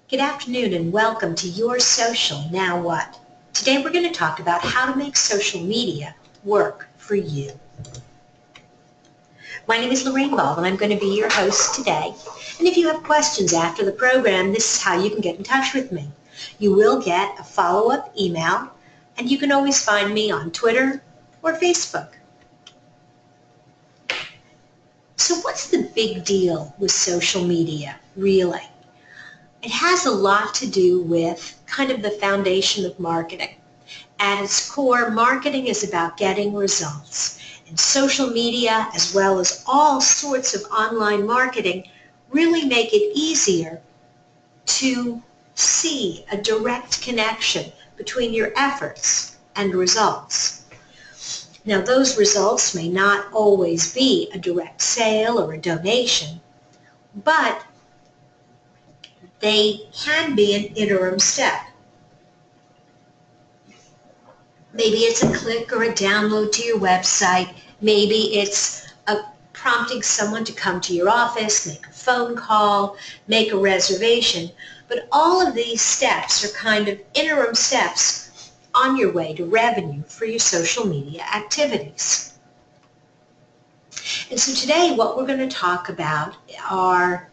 Good afternoon and welcome to Your Social Now What? Today we're going to talk about how to make social media work for you. My name is Lorraine Ball and I'm going to be your host today. And if you have questions after the program, this is how you can get in touch with me. You will get a follow-up email and you can always find me on Twitter or Facebook. So what's the big deal with social media, really? It has a lot to do with kind of the foundation of marketing. At its core, marketing is about getting results. And social media, as well as all sorts of online marketing, really make it easier to see a direct connection between your efforts and results. Now, those results may not always be a direct sale or a donation, but they can be an interim step. Maybe it's a click or a download to your website. Maybe it's prompting someone to come to your office, make a phone call, make a reservation. But all of these steps are kind of interim steps on your way to revenue for your social media activities. And so today what we're going to talk about are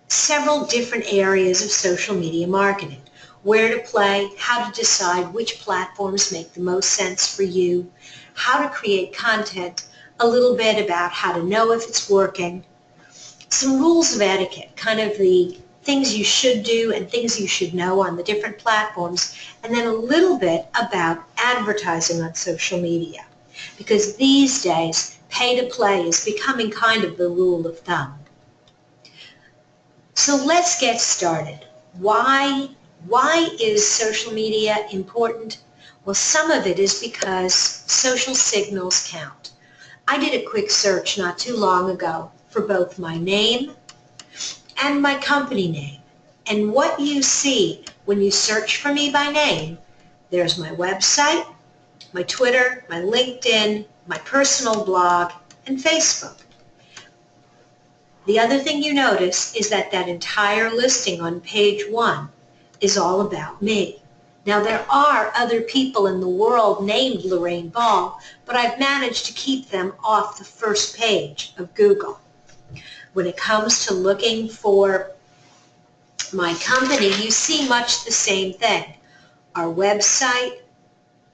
several different areas of social media marketing. Where to play, how to decide which platforms make the most sense for you, how to create content, a little bit about how to know if it's working, some rules of etiquette, kind of the things you should do and things you should know on the different platforms, and then a little bit about advertising on social media. Because these days, pay to play is becoming kind of the rule of thumb. So let's get started. Why is social media important? Well, some of it is because social signals count. I did a quick search not too long ago for both my name and my company name. And what you see when you search for me by name, there's my website, my Twitter, my LinkedIn, my personal blog, and Facebook. The other thing you notice is that entire listing on page 1 is all about me. Now there are other people in the world named Lorraine Ball, but I've managed to keep them off the first page of Google. When it comes to looking for my company, you see much the same thing. Our website,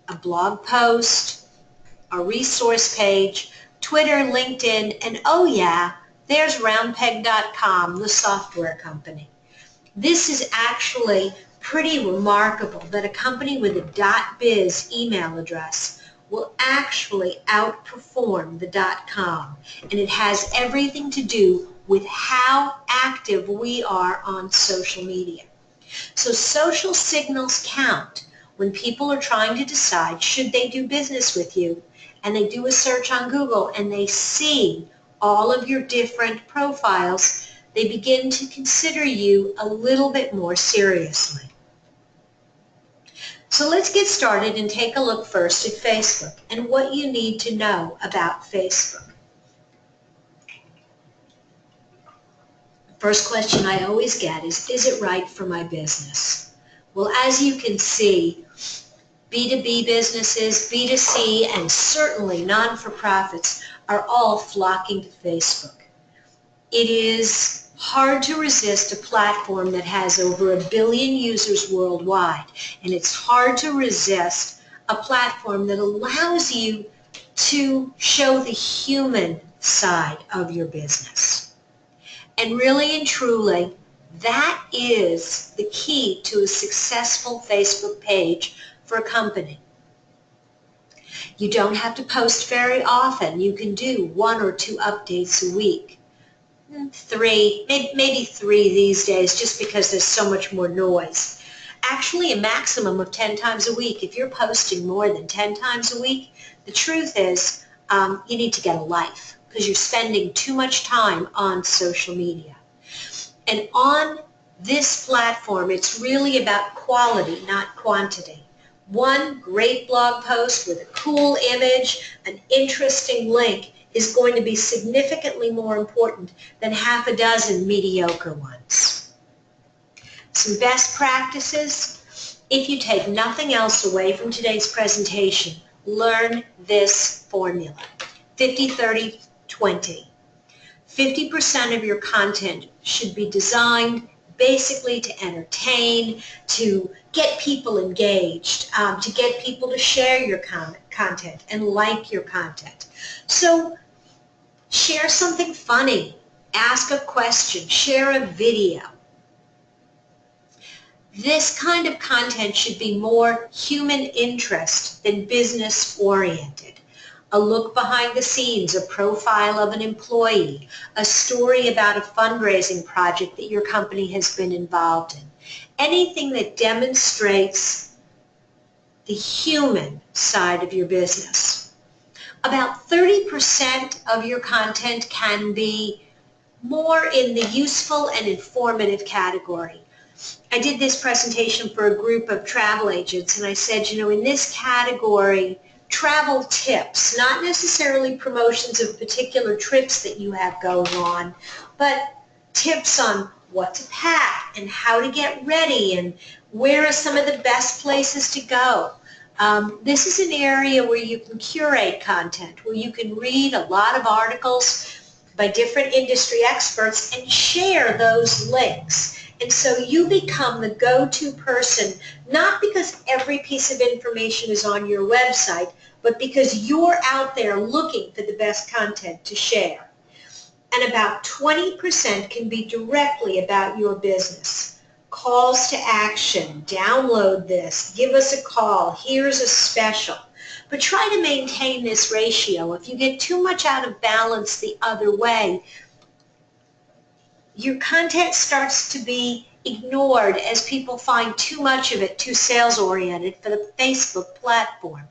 a blog post, a resource page, Twitter, LinkedIn, and oh yeah, there's roundpeg.com, the software company. This is actually pretty remarkable that a company with a .biz email address will actually outperform the .com, and it has everything to do with how active we are on social media. So social signals count when people are trying to decide should they do business with you, and they do a search on Google and they see all of your different profiles, they begin to consider you a little bit more seriously. So let's get started and take a look first at Facebook and what you need to know about Facebook. First question I always get is it right for my business? Well, as you can see, B2B businesses, B2C, and certainly non-for-profits are all flocking to Facebook. It is hard to resist a platform that has over 1 billion users worldwide, and it's hard to resist a platform that allows you to show the human side of your business. And really and truly, that is the key to a successful Facebook page for a company. You don't have to post very often. You can do 1 or 2 updates a week. 3, maybe 3 these days, just because there's so much more noise. Actually, a maximum of 10 times a week. If you're posting more than 10 times a week, the truth is you need to get a life because you're spending too much time on social media. And on this platform, it's really about quality, not quantity. One great blog post with a cool image, an interesting link is going to be significantly more important than half a dozen mediocre ones. some best practices. If you take nothing else away from today's presentation, learn this formula: 50-30-20. 50% of your content should be designed basically to entertain, to get people engaged, to get people to share your content and like your content. So share something funny, ask a question, share a video. This kind of content should be more human interest than business oriented. A look behind the scenes, a profile of an employee, a story about a fundraising project that your company has been involved in. Anything that demonstrates the human side of your business. About 30% of your content can be more in the useful and informative category. I did this presentation for a group of travel agents, and I said, you know, in this category, travel tips, not necessarily promotions of particular trips that you have going on, but tips on what to pack and how to get ready and where are some of the best places to go. This is an area where you can curate content, where you can read a lot of articles by different industry experts and share those links. And so you become the go-to person, not because every piece of information is on your website, but because you're out there looking for the best content to share. And about 20% can be directly about your business. Calls to action, download this, give us a call, here's a special. But try to maintain this ratio. If you get too much out of balance the other way, your content starts to be ignored as people find too much of it too sales-oriented for the Facebook platform.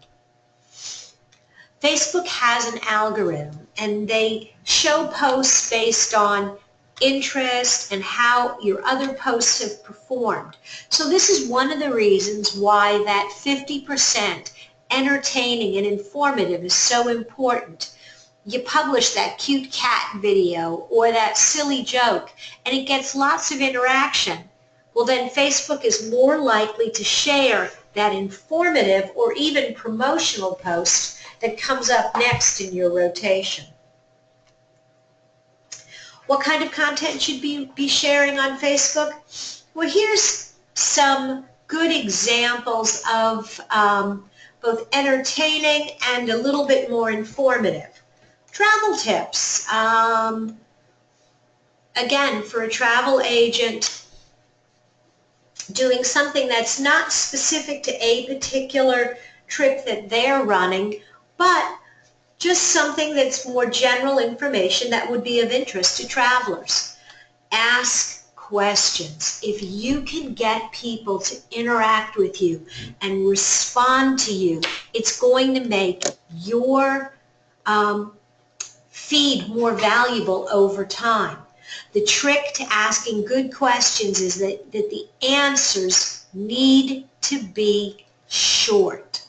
Facebook has an algorithm, and they show posts based on interest and how your other posts have performed. So this is one of the reasons why that 50% entertaining and informative is so important. You publish that cute cat video or that silly joke, and it gets lots of interaction. Well, then Facebook is more likely to share that informative or even promotional post that comes up next in your rotation. What kind of content should be sharing on Facebook? Well, here's some good examples of both entertaining and a little bit more informative. Travel tips. Again, for a travel agent, doing something that's not specific to a particular trip that they're running, but just something that's more general information that would be of interest to travelers. Ask questions. If you can get people to interact with you and respond to you, it's going to make your feed more valuable over time. The trick to asking good questions is that the answers need to be short.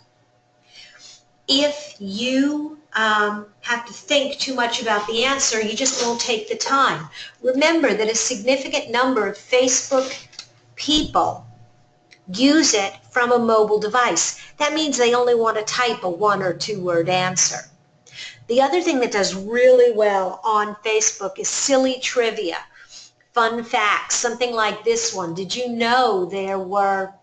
If you have to think too much about the answer, you just won't take the time. Remember that a significant number of Facebook people use it from a mobile device. That means they only want to type a 1 or 2 word answer. The other thing that does really well on Facebook is silly trivia, fun facts, something like this one. Did you know there were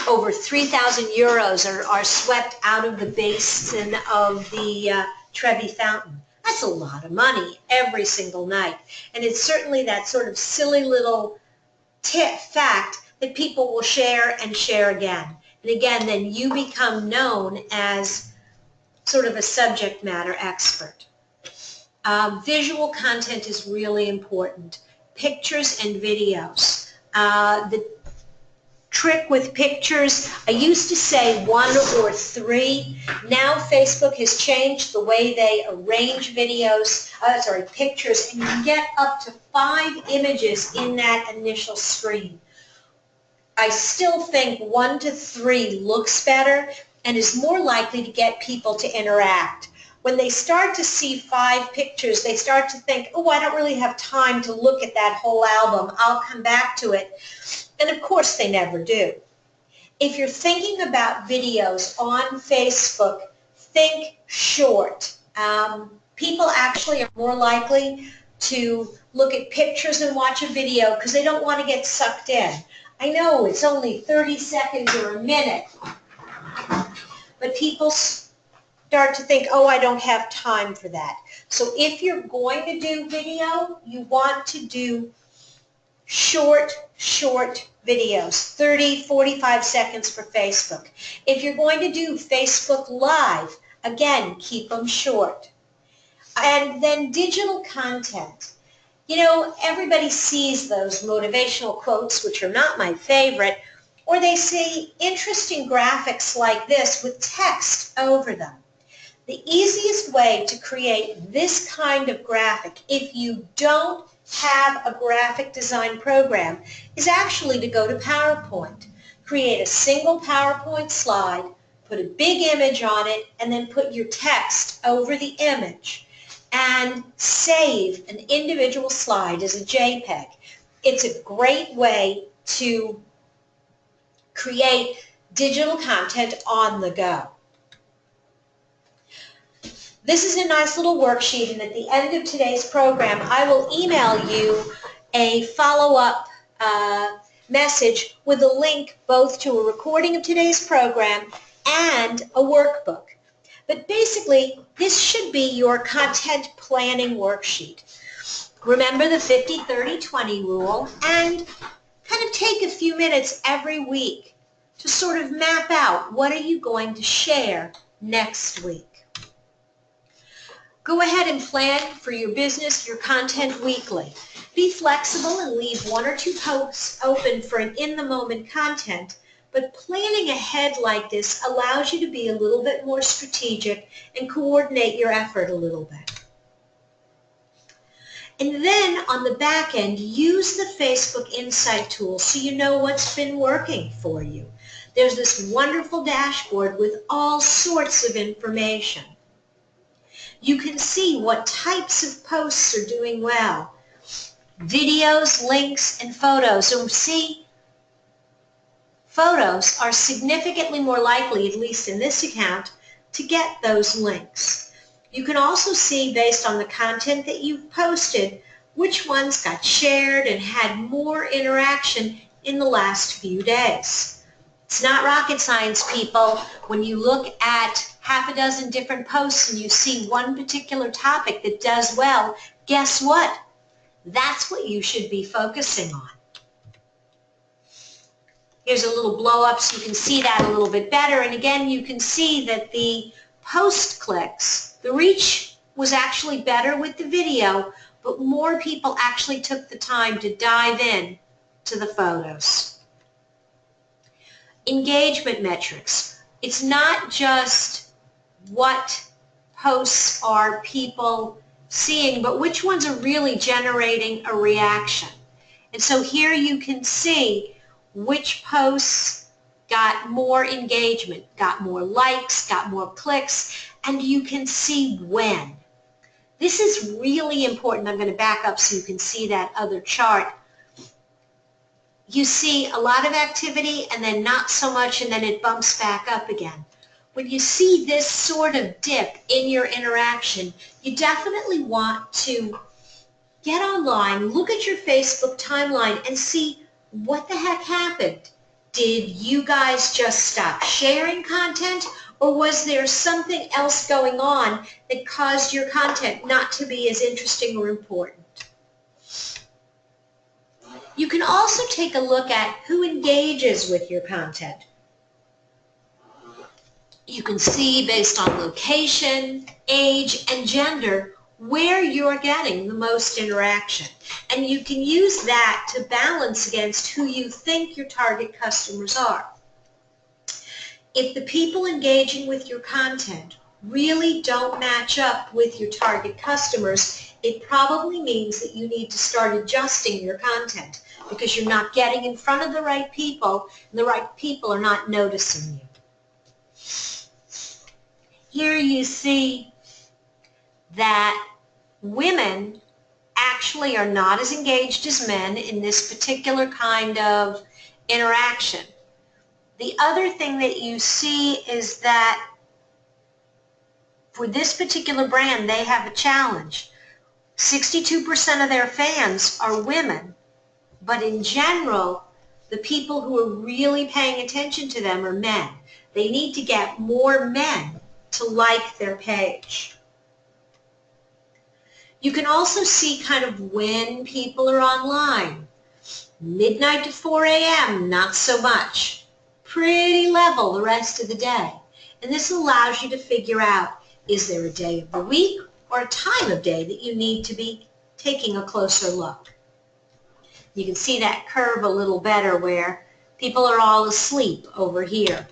over 3,000 euros are swept out of the basin of the Trevi Fountain? That's a lot of money every single night. And it's certainly that sort of silly little fact that people will share and share again. And again, then you become known as sort of a subject matter expert. Visual content is really important. Pictures and videos. The trick with pictures, I used to say 1 or 3. Now Facebook has changed the way they arrange pictures, and you can get up to 5 images in that initial screen. I still think 1 to 3 looks better and is more likely to get people to interact. when they start to see 5 pictures, they start to think, oh, I don't really have time to look at that whole album. I'll come back to it. And of course they never do. If you're thinking about videos on Facebook, think short. People actually are more likely to look at pictures and watch a video because they don't want to get sucked in. I know it's only 30 seconds or a minute, but people start to think, oh, I don't have time for that. So if you're going to do video, you want to do short videos, 30, 45 seconds for Facebook. If you're going to do Facebook Live, again, keep them short. And then digital content. You know, everybody sees those motivational quotes, which are not my favorite, or they see interesting graphics like this with text over them. The easiest way to create this kind of graphic, if you don't have a graphic design program, is actually to go to PowerPoint. Create a single PowerPoint slide, put a big image on it, and then put your text over the image. And save an individual slide as a JPEG. It's a great way to create digital content on the go. This is a nice little worksheet, and at the end of today's program, I will email you a follow-up message with a link both to a recording of today's program and a workbook. But basically, this should be your content planning worksheet. Remember the 50-30-20 rule and kind of take a few minutes every week to sort of map out what are you going to share next week. Go ahead and plan for your business, your content weekly. Be flexible and leave 1 or 2 posts open for an in-the-moment content, but planning ahead like this allows you to be a little bit more strategic and coordinate your effort a little bit. And then on the back end, use the Facebook Insight tool so you know what's been working for you. There's this wonderful dashboard with all sorts of information. You can see what types of posts are doing well. Videos, links, and photos. And see, photos are significantly more likely, at least in this account, to get those links. You can also see, based on the content that you've posted, which ones got shared and had more interaction in the last few days. It's not rocket science, people. When you look at half a dozen different posts and you see one particular topic that does well, guess what? That's what you should be focusing on. Here's a little blow up so you can see that a little bit better. And again, you can see that the post clicks, the reach was actually better with the video, but more people actually took the time to dive in to the photos. Engagement metrics. It's not just what posts are people seeing, but which ones are really generating a reaction. And so here you can see which posts got more engagement, got more likes, got more clicks, and you can see when. This is really important. I'm going to back up so you can see that other chart. You see a lot of activity and then not so much, and then it bumps back up again. When you see this sort of dip in your interaction, you definitely want to get online, look at your Facebook timeline, and see what the heck happened. Did you guys just stop sharing content, or was there something else going on that caused your content not to be as interesting or important? You can also take a look at who engages with your content. You can see based on location, age, and gender where you're getting the most interaction. And you can use that to balance against who you think your target customers are. If the people engaging with your content really don't match up with your target customers, it probably means that you need to start adjusting your content because you're not getting in front of the right people, and the right people are not noticing you. Here you see that women actually are not as engaged as men in this particular kind of interaction. The other thing that you see is that for this particular brand, they have a challenge. 62% of their fans are women, but in general, the people who are really paying attention to them are men. They need to get more men to like their page. You can also see kind of when people are online. Midnight to 4 a.m., not so much. Pretty level the rest of the day. And this allows you to figure out, is there a day of the week or a time of day that you need to be taking a closer look? You can see that curve a little better where people are all asleep over here.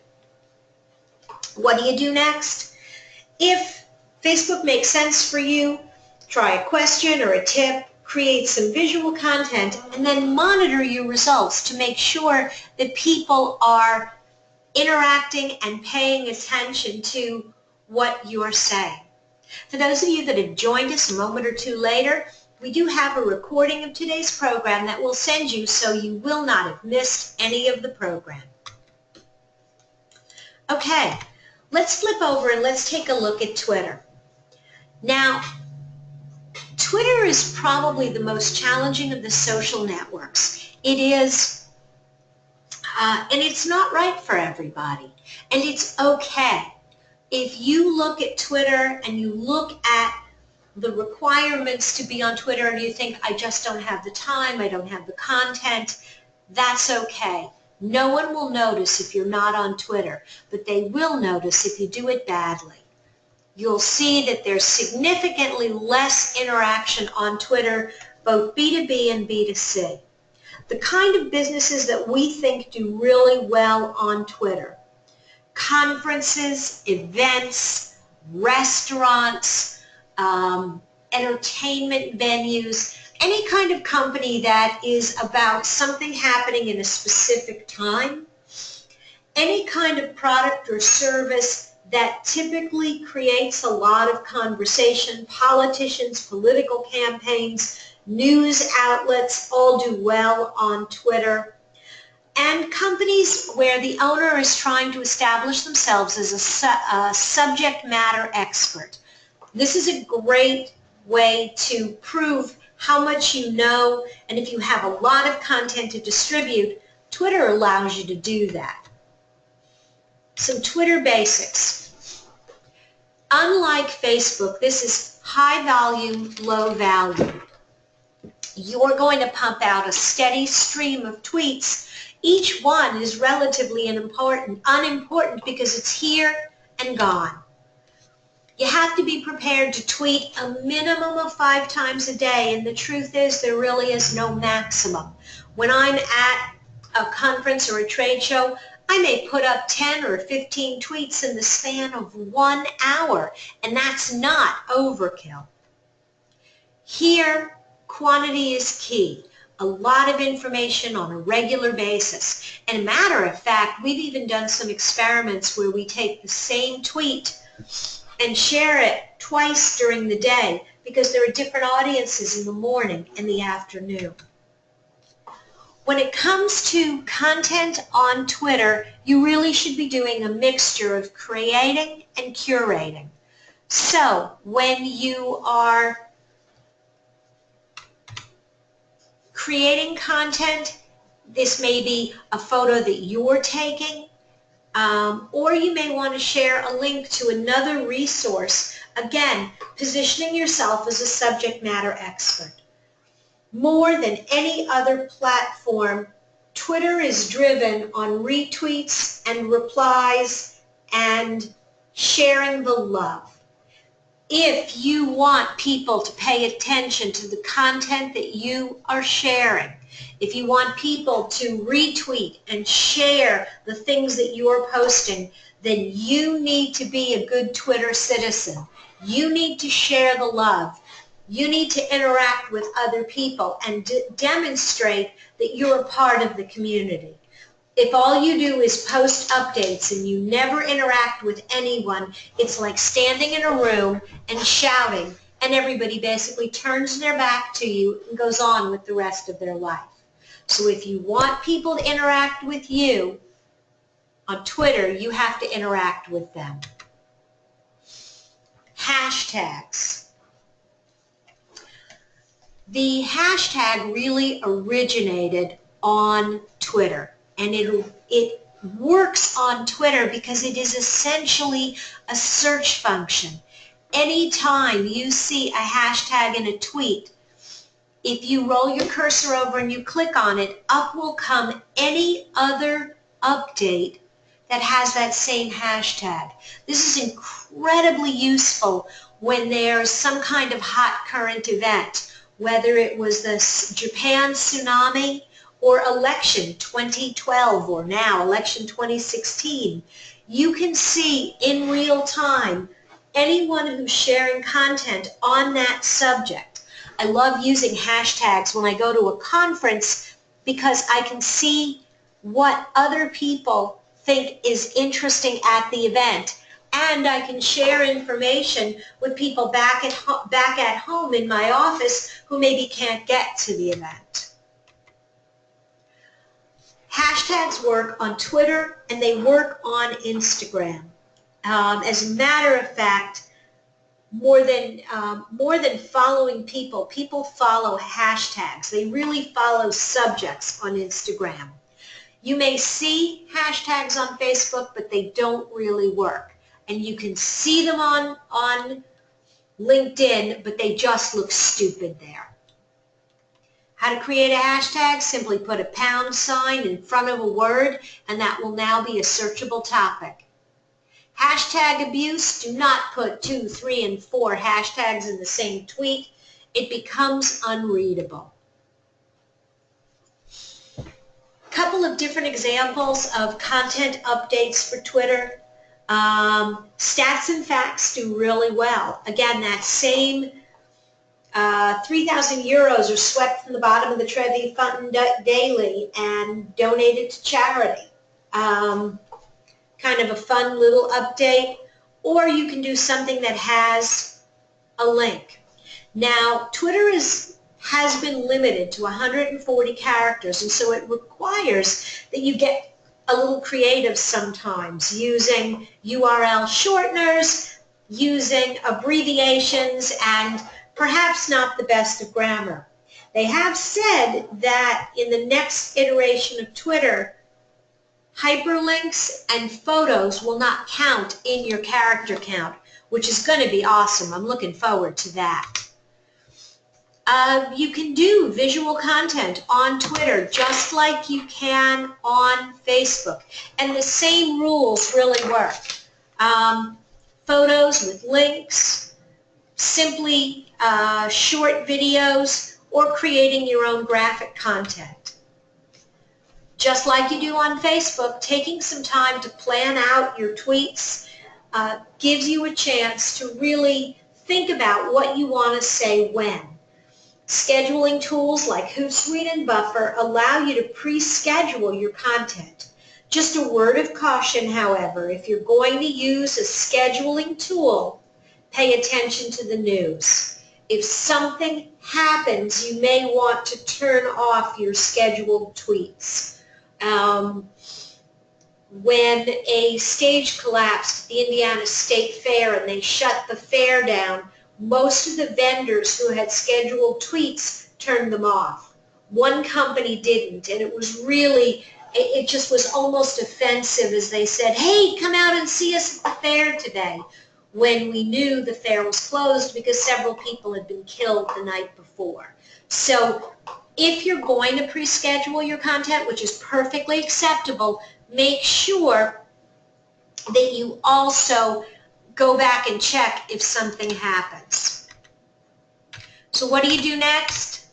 What do you do next? If Facebook makes sense for you, try a question or a tip, create some visual content, and then monitor your results to make sure that people are interacting and paying attention to what you're saying. For those of you that have joined us a moment or two later, we do have a recording of today's program that we'll send you so you will not have missed any of the program. Okay, let's flip over and let's take a look at Twitter. Now, Twitter is probably the most challenging of the social networks. It is, and it's not right for everybody, and it's okay. If you look at Twitter and you look at the requirements to be on Twitter and you think, I just don't have the time, I don't have the content, that's okay. No one will notice if you're not on Twitter, but they will notice if you do it badly. You'll see that there's significantly less interaction on Twitter, both B2B and B2C. The kind of businesses that we think do really well on Twitter: conferences, events, restaurants, entertainment venues, any kind of company that is about something happening in a specific time, any kind of product or service that typically creates a lot of conversation. Politicians, political campaigns, news outlets all do well on Twitter. And companies where the owner is trying to establish themselves as a subject matter expert. This is a great way to prove how much you know, and if you have a lot of content to distribute, Twitter allows you to do that. Some Twitter basics. Unlike Facebook, this is high volume, low value. You're going to pump out a steady stream of tweets. Each one is relatively unimportant because it's here and gone. You have to be prepared to tweet a minimum of 5 times a day, and the truth is there really is no maximum. When I'm at a conference or a trade show, I may put up 10 or 15 tweets in the span of 1 hour, and that's not overkill. Here, quantity is key. A lot of information on a regular basis. And a matter of fact, we've even done some experiments where we take the same tweet and share it twice during the day because there are different audiences in the morning and the afternoon. When it comes to content on Twitter, you really should be doing a mixture of creating and curating. So when you are creating content, this may be a photo that you're taking, or you may want to share a link to another resource, again, positioning yourself as a subject matter expert. More than any other platform, Twitter is driven on retweets and replies and sharing the love. If you want people to pay attention to the content that you are sharing, if you want people to retweet and share the things that you're posting, then you need to be a good Twitter citizen. You need to share the love. You need to interact with other people and demonstrate that you're a part of the community. If all you do is post updates and you never interact with anyone, it's like standing in a room and shouting and everybody basically turns their back to you and goes on with the rest of their life. So if you want people to interact with you on Twitter, you have to interact with them. Hashtags. The hashtag really originated on Twitter, and it works on Twitter because it is essentially a search function. Anytime you see a hashtag in a tweet, if you roll your cursor over and you click on it, up will come any other update that has that same hashtag. This is incredibly useful when there's some kind of hot current event, whether it was the Japan tsunami or election 2012 or now election 2016. You can see in real time anyone who's sharing content on that subject. I love using hashtags when I go to a conference because I can see what other people think is interesting at the event, and I can share information with people back at home in my office who maybe can't get to the event. Hashtags work on Twitter and they work on Instagram. As a matter of fact, more than following people, people follow hashtags. They really follow subjects on Instagram. You may see hashtags on Facebook, but they don't really work. And you can see them on LinkedIn, but they just look stupid there. How to create a hashtag? Simply put a pound sign in front of a word, and that will now be a searchable topic. Hashtag abuse, do not put 2, 3, and 4 hashtags in the same tweet. It becomes unreadable. A couple of different examples of content updates for Twitter. Stats and facts do really well. Again, that same 3,000 euros are swept from the bottom of the Trevi Fund daily and donated to charity. Kind of a fun little update, or you can do something that has a link. Now, Twitter has been limited to 140 characters, and so it requires that you get a little creative sometimes, using URL shorteners, using abbreviations, and perhaps not the best of grammar. They have said that in the next iteration of Twitter, hyperlinks and photos will not count in your character count, which is going to be awesome. I'm looking forward to that. You can do visual content on Twitter just like you can on Facebook, and the same rules really work. Photos with links, simply short videos, or creating your own graphic content. Just like you do on Facebook, taking some time to plan out your tweets gives you a chance to really think about what you want to say when. Scheduling tools like Hootsuite and Buffer allow you to pre-schedule your content. Just a word of caution, however, if you're going to use a scheduling tool, pay attention to the news. If something happens, you may want to turn off your scheduled tweets. When a stage collapsed at the Indiana State Fair and they shut the fair down, most of the vendors who had scheduled tweets turned them off. One company didn't, and it was really, it just was almost offensive as they said, hey, come out and see us at the fair today, when we knew the fair was closed because several people had been killed the night before. So if you're going to pre-schedule your content, which is perfectly acceptable, make sure that you also go back and check if something happens. So what do you do next?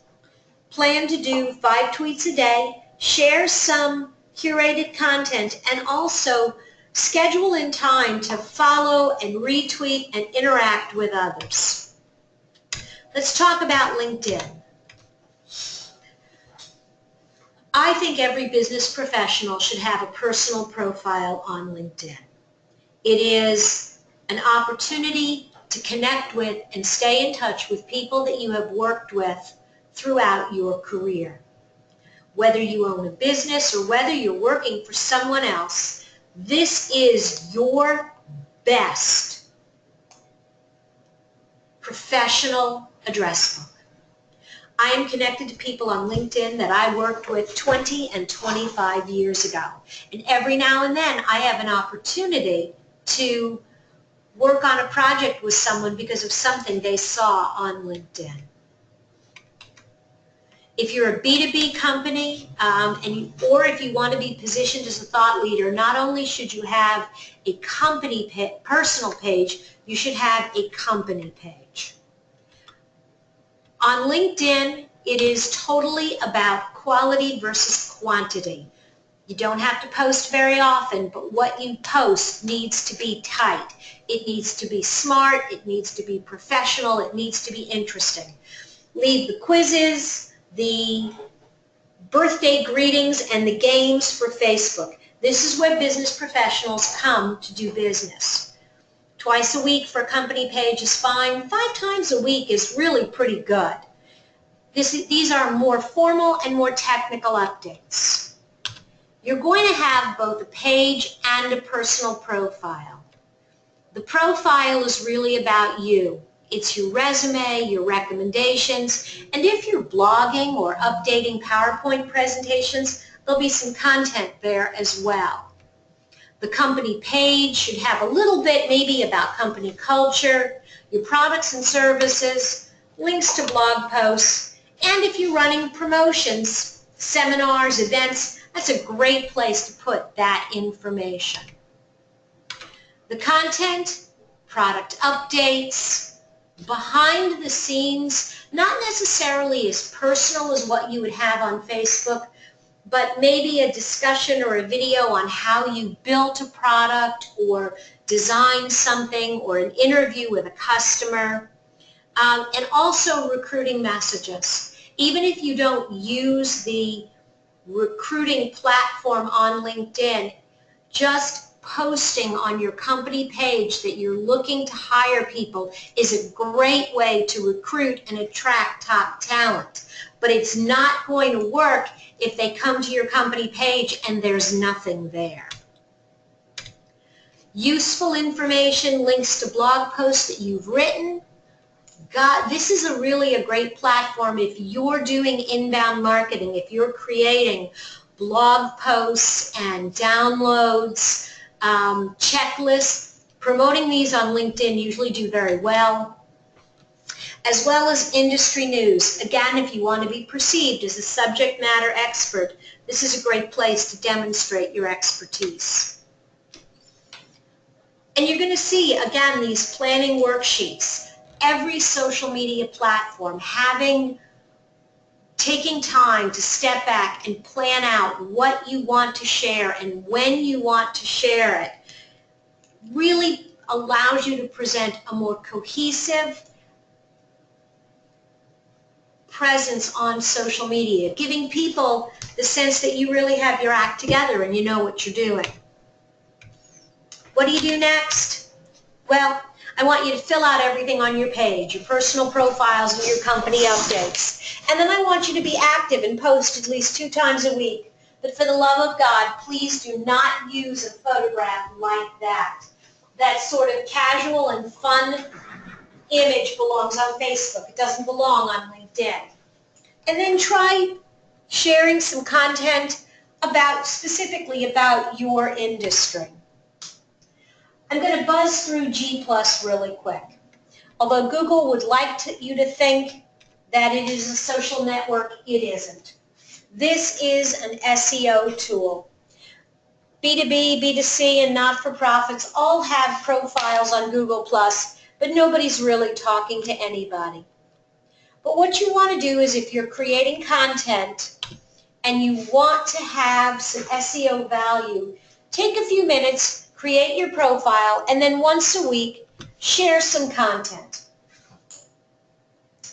Plan to do 5 tweets a day, share some curated content, and also schedule in time to follow and retweet and interact with others. Let's talk about LinkedIn. I think every business professional should have a personal profile on LinkedIn. It is an opportunity to connect with and stay in touch with people that you have worked with throughout your career. Whether you own a business or whether you're working for someone else, this is your best professional address book. I am connected to people on LinkedIn that I worked with 20 and 25 years ago. And every now and then I have an opportunity to work on a project with someone because of something they saw on LinkedIn. If you're a B2B company, or if you want to be positioned as a thought leader, not only should you have a company personal page, you should have a company page. On LinkedIn, it is totally about quality versus quantity. You don't have to post very often, but what you post needs to be tight. It needs to be smart, it needs to be professional, it needs to be interesting. Leave the quizzes, the birthday greetings, and the games for Facebook. This is where business professionals come to do business. Twice a week for a company page is fine. 5 times a week is really pretty good. These are more formal and more technical updates. You're going to have both a page and a personal profile. The profile is really about you. It's your resume, your recommendations, and if you're blogging or updating PowerPoint presentations, there'll be some content there as well. The company page should have a little bit maybe about company culture, your products and services, links to blog posts, and if you're running promotions, seminars, events, that's a great place to put that information. The content, product updates, behind the scenes, not necessarily as personal as what you would have on Facebook, but maybe a discussion or a video on how you built a product or designed something or an interview with a customer, and also recruiting messages. Even if you don't use the recruiting platform on LinkedIn, just posting on your company page that you're looking to hire people is a great way to recruit and attract top talent. But it's not going to work if they come to your company page and there's nothing there. Useful information, links to blog posts that you've written. God, this is really a great platform if you're doing inbound marketing, if you're creating blog posts and downloads, checklists. Promoting these on LinkedIn usually do very well, as well as industry news. Again, if you want to be perceived as a subject matter expert, this is a great place to demonstrate your expertise. And you're going to see, again, these planning worksheets. Every social media platform taking time to step back and plan out what you want to share and when you want to share it really allows you to present a more cohesive presence on social media, giving people the sense that you really have your act together and you know what you're doing. What do you do next? Well, I want you to fill out everything on your page, your personal profiles and your company updates. And then I want you to be active and post at least 2 times a week. But for the love of God, please do not use a photograph like that. That sort of casual and fun image belongs on Facebook. It doesn't belong on LinkedIn. And then try sharing some content specifically about your industry. I'm going to buzz through G+ really quick. Although Google would like you to think that it is a social network, it isn't. This is an SEO tool. B2B, B2C, and not-for-profits all have profiles on Google+, but nobody's really talking to anybody. But what you want to do is if you're creating content and you want to have some SEO value, take a few minutes, create your profile, and then once a week, share some content.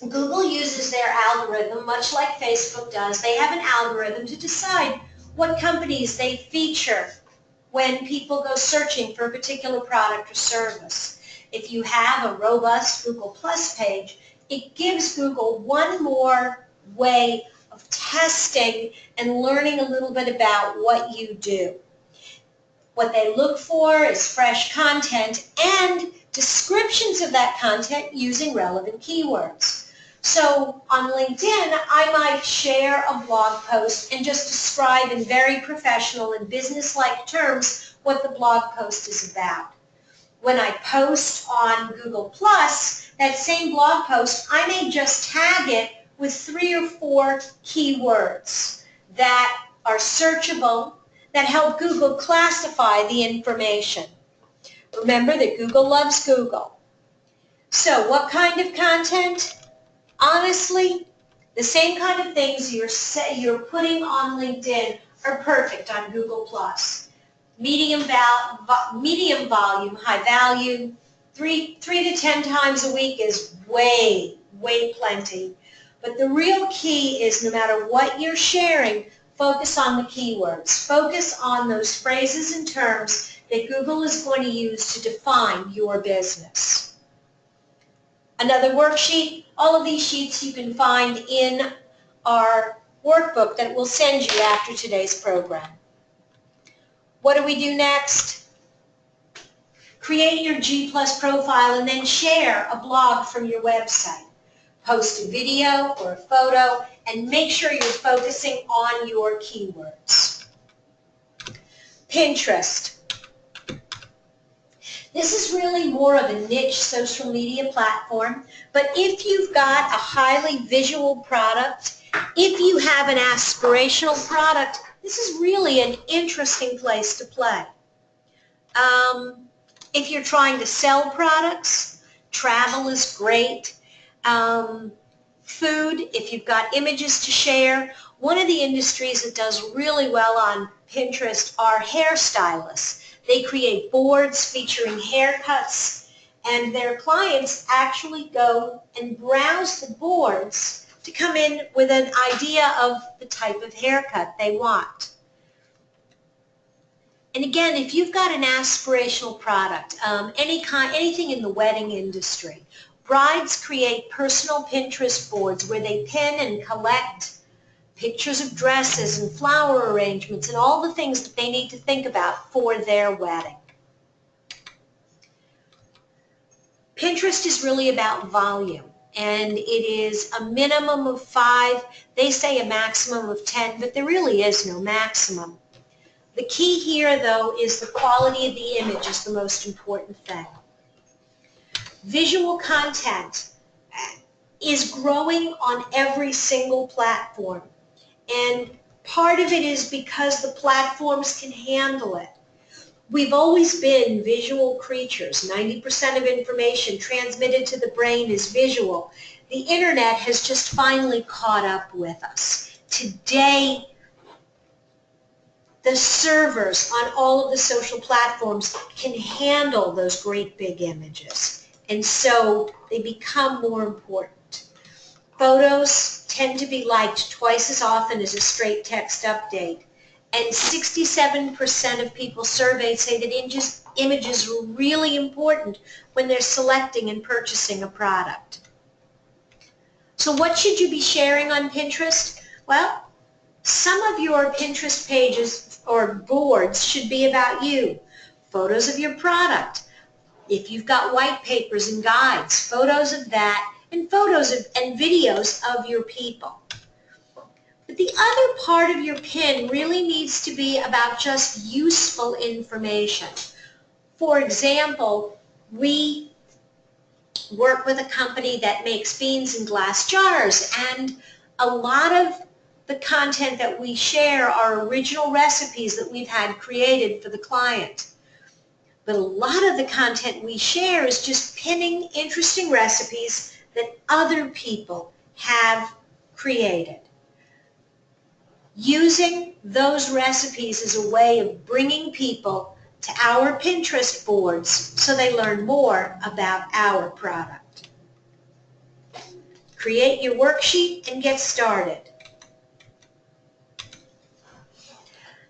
Google uses their algorithm, much like Facebook does. They have an algorithm to decide what companies they feature when people go searching for a particular product or service. if you have a robust Google Plus page, it gives Google one more way of testing and learning a little bit about what you do. What they look for is fresh content and descriptions of that content using relevant keywords. So on LinkedIn, I might share a blog post and just describe in very professional and business-like terms what the blog post is about. When I post on Google+, that same blog post, I may just tag it with 3 or 4 keywords that are searchable, that help Google classify the information. Remember that Google loves Google. So what kind of content? Honestly, the same kind of things you're putting on LinkedIn are perfect on Google+. Medium volume, high value, 3 to 10 times a week is way plenty. But the real key is no matter what you're sharing, focus on the keywords. Focus on those phrases and terms that Google is going to use to define your business. Another worksheet, all of these sheets you can find in our workbook that we'll send you after today's program. What do we do next? Create your G+ profile and then share a blog from your website. Post a video or a photo and make sure you're focusing on your keywords. Pinterest. This is really more of a niche social media platform, but if you've got a highly visual product, if you have an aspirational product, this is really an interesting place to play. If you're trying to sell products, travel is great. Food, if you've got images to share. One of the industries that does really well on Pinterest are hairstylists. They create boards featuring haircuts, and their clients actually go and browse the boards to come in with an idea of the type of haircut they want. And again, if you've got an aspirational product, anything in the wedding industry, brides create personal Pinterest boards where they pin and collect pictures of dresses and flower arrangements and all the things that they need to think about for their wedding. Pinterest is really about volume, and it is a minimum of 5. They say a maximum of 10, but there really is no maximum. The key here, though, is the quality of the image is the most important thing. Visual content is growing on every single platform, and part of it is because the platforms can handle it. We've always been visual creatures. 90% of information transmitted to the brain is visual. The internet has just finally caught up with us. Today, the servers on all of the social platforms can handle those great big images, and so they become more important. Photos tend to be liked twice as often as a straight text update, and 67% of people surveyed say that images are really important when they're selecting and purchasing a product. So what should you be sharing on Pinterest? Well, some of your Pinterest pages or boards should be about you. Photos of your product. If you've got white papers and guides, photos of that, and photos of, and videos of your people. But the other part of your pin really needs to be about just useful information. For example, we work with a company that makes beans in glass jars, and a lot of the content that we share are original recipes that we've had created for the client. But a lot of the content we share is just pinning interesting recipes that other people have created. Using those recipes as a way of bringing people to our Pinterest boards so they learn more about our product. Create your worksheet and get started.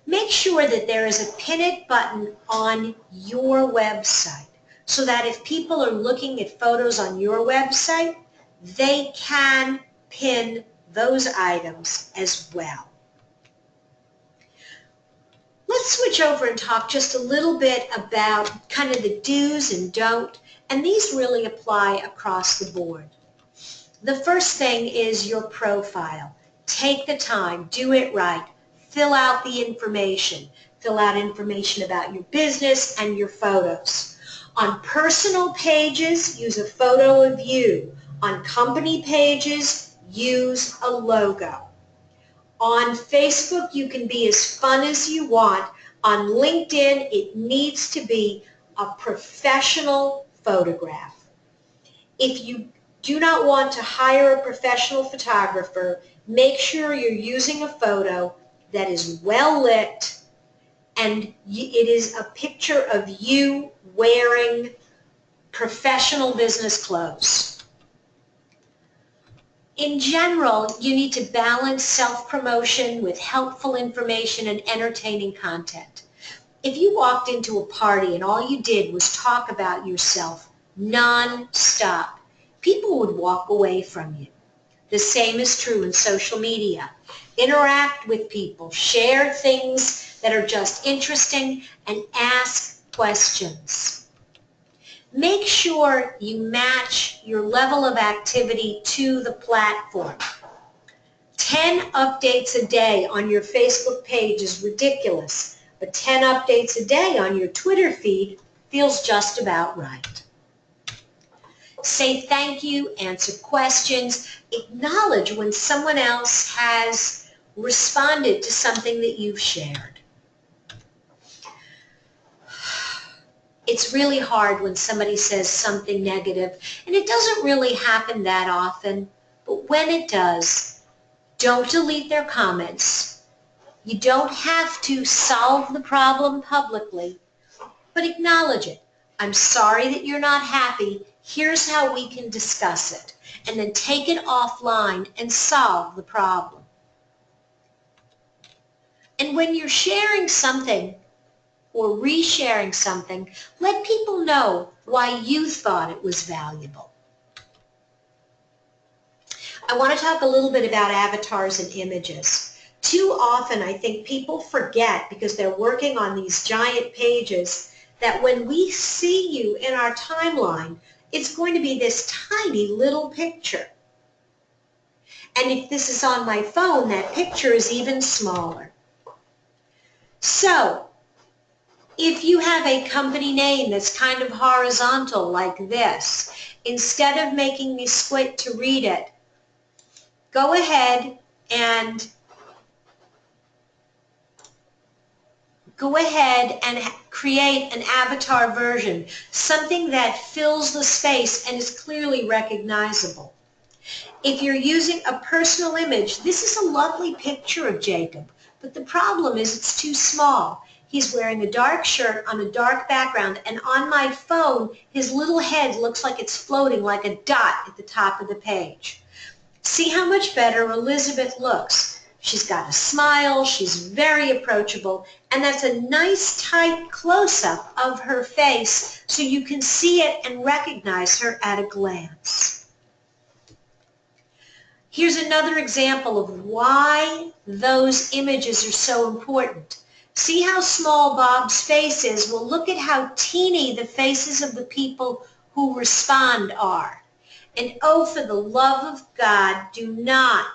Make sure that there is a Pin It button on your website. so that if people are looking at photos on your website, they can pin those items as well. Let's switch over and talk just a little bit about kind of the do's and don't, and these really apply across the board. The first thing is your profile. Take the time, do it right, fill out the information. Fill out information about your business and your photos. On personal pages, use a photo of you. On company pages, use a logo. On Facebook, you can be as fun as you want. On LinkedIn, it needs to be a professional photograph. If you do not want to hire a professional photographer, make sure you're using a photo that is well lit and it is a picture of you wearing professional business clothes. In general, you need to balance self-promotion with helpful information and entertaining content. If you walked into a party and all you did was talk about yourself non-stop, people would walk away from you. The same is true in social media. Interact with people, share things that are just interesting, and ask questions. Make sure you match your level of activity to the platform. 10 updates a day on your Facebook page is ridiculous, but 10 updates a day on your Twitter feed feels just about right. Say thank you, answer questions, acknowledge when someone else has responded to something that you've shared. It's really hard when somebody says something negative, and it doesn't really happen that often, but when it does, don't delete their comments. You don't have to solve the problem publicly, but acknowledge it. I'm sorry that you're not happy. Here's how we can discuss it. And then take it offline and solve the problem. And when you're sharing something or resharing something, let people know why you thought it was valuable. I want to talk a little bit about avatars and images. Too often I think people forget, because they're working on these giant pages, that when we see you in our timeline, it's going to be this tiny little picture. And if this is on my phone, that picture is even smaller. So, if you have a company name that's kind of horizontal like this, instead of making me squint to read it, go ahead and create an avatar version, something that fills the space and is clearly recognizable. If you're using a personal image, this is a lovely picture of Jacob, but the problem is it's too small. He's wearing a dark shirt on a dark background, and on my phone, his little head looks like it's floating like a dot at the top of the page. See how much better Elizabeth looks. She's got a smile, she's very approachable, and that's a nice tight close-up of her face so you can see it and recognize her at a glance. Here's another example of why those images are so important. See how small Bob's face is? Well, look at how teeny the faces of the people who respond are. And oh, for the love of God, do not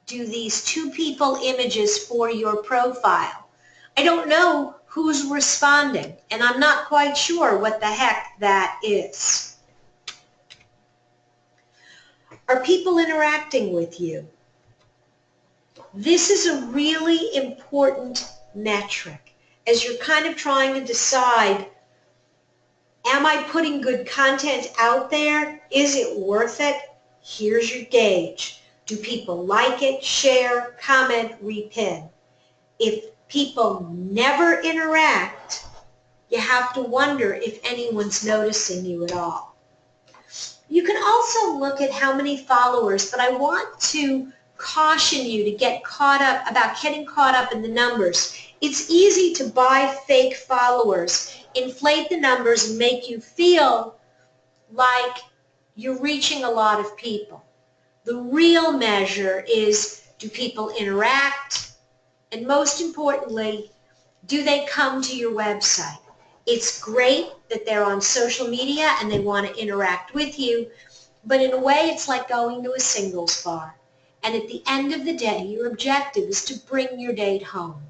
do these two people images for your profile. I don't know who's responding, and I'm not quite sure what the heck that is. Are people interacting with you? This is a really important metric as you're kind of trying to decide, am I putting good content out there? Is it worth it? Here's your gauge. Do people like it, share, comment, repin? If people never interact, you have to wonder if anyone's noticing you at all. You can also look at how many followers, but I want to caution you to get caught up in the numbers. It's easy to buy fake followers, inflate the numbers, and make you feel like you're reaching a lot of people. The real measure is, do people interact? And most importantly, do they come to your website? It's great that they're on social media and they want to interact with you, but in a way it's like going to a singles bar. And at the end of the day, your objective is to bring your date home.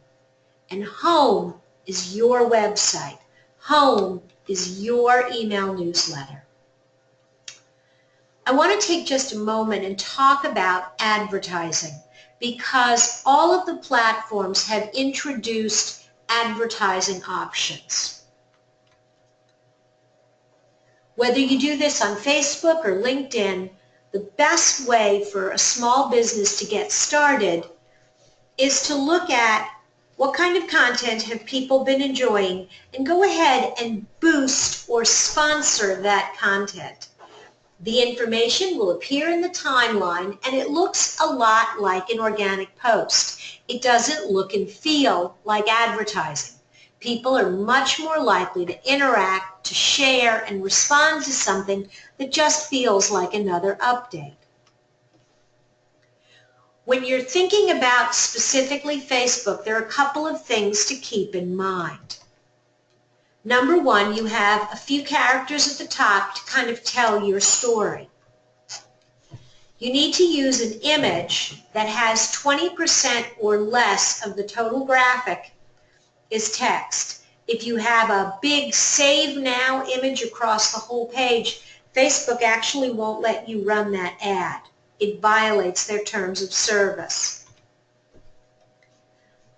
And home is your website. Home is your email newsletter. I want to take just a moment and talk about advertising, because all of the platforms have introduced advertising options. Whether you do this on Facebook or LinkedIn, the best way for a small business to get started is to look at what kind of content have people been enjoying and go ahead and boost or sponsor that content. The information will appear in the timeline, and it looks a lot like an organic post. It doesn't look and feel like advertising. People are much more likely to interact, to share, and respond to something that just feels like another update. When you're thinking about specifically Facebook, there are a couple of things to keep in mind. Number one, you have a few characters at the top to kind of tell your story. You need to use an image that has 20% or less of the total graphic is text. If you have a big Save Now image across the whole page, Facebook actually won't let you run that ad. It violates their terms of service.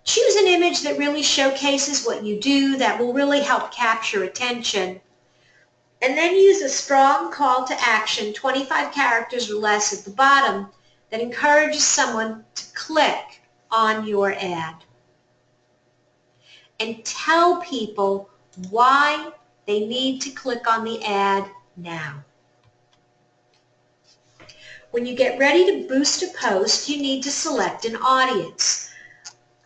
Choose an image that really showcases what you do, that will really help capture attention. And then use a strong call to action, 25 characters or less at the bottom, that encourages someone to click on your ad. And tell people why they need to click on the ad now. When you get ready to boost a post, you need to select an audience.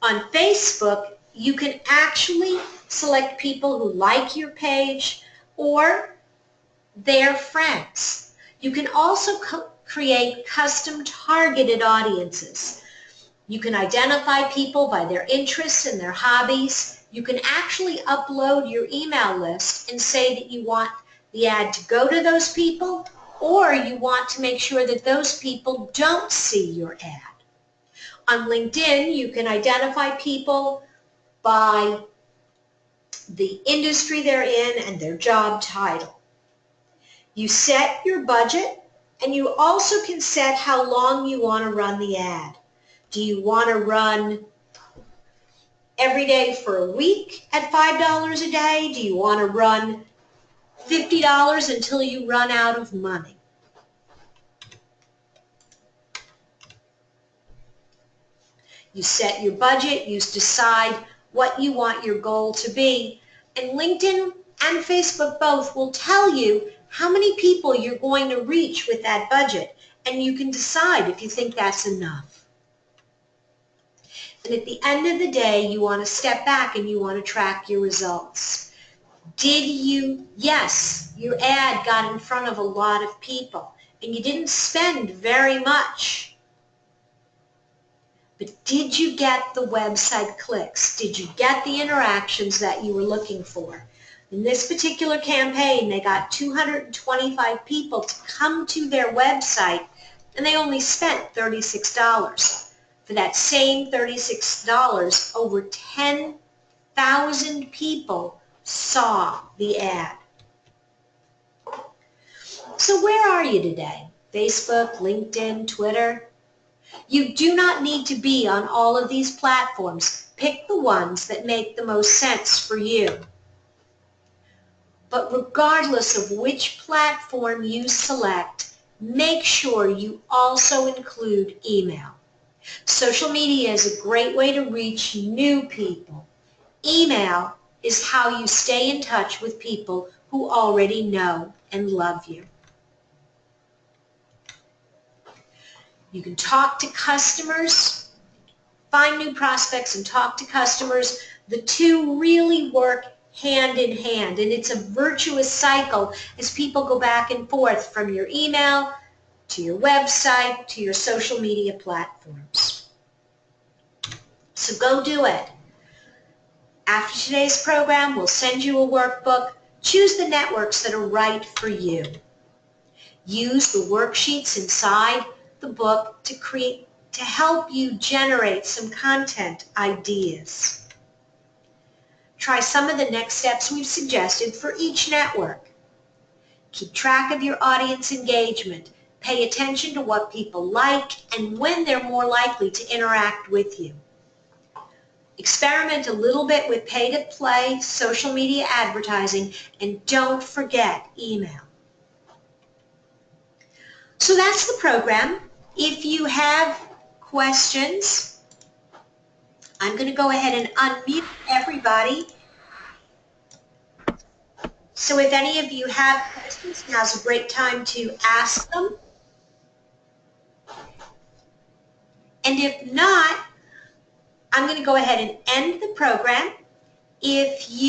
On Facebook, you can actually select people who like your page or their friends. You can also create custom targeted audiences. You can identify people by their interests and their hobbies. You can actually upload your email list and say that you want the ad to go to those people, or you want to make sure that those people don't see your ad. On LinkedIn, you can identify people by the industry they're in and their job title. You set your budget, and you also can set how long you want to run the ad. Do you want to run every day for a week at $5 a day? Do you want to run $50 until you run out of money? You set your budget, you decide what you want your goal to be, and LinkedIn and Facebook both will tell you how many people you're going to reach with that budget, and you can decide if you think that's enough. And at the end of the day, you want to step back and you want to track your results. Yes, your ad got in front of a lot of people, and you didn't spend very much. But did you get the website clicks? Did you get the interactions that you were looking for? In this particular campaign, they got 225 people to come to their website, and they only spent $36. For that same $36, over 10,000 people saw the ad. So where are you today? Facebook, LinkedIn, Twitter? You do not need to be on all of these platforms. Pick the ones that make the most sense for you. But regardless of which platform you select, make sure you also include email. Social media is a great way to reach new people. Email is how you stay in touch with people who already know and love you. You can talk to customers, find new prospects and talk to customers The two really work hand in hand, and it's a virtuous cycle as people go back and forth from your email to your website to your social media platforms. So go do it. After today's program, we'll send you a workbook. Choose the networks that are right for you. Use the worksheets inside the book to help you generate some content ideas. Try some of the next steps we've suggested for each network. Keep track of your audience engagement. Pay attention to what people like and when they're more likely to interact with you. Experiment a little bit with pay-to-play social media advertising, and don't forget email. So that's the program. If you have questions, I'm going to go ahead and unmute everybody. So if any of you have questions, now's a great time to ask them. And if not, I'm going to go ahead and end the program. If you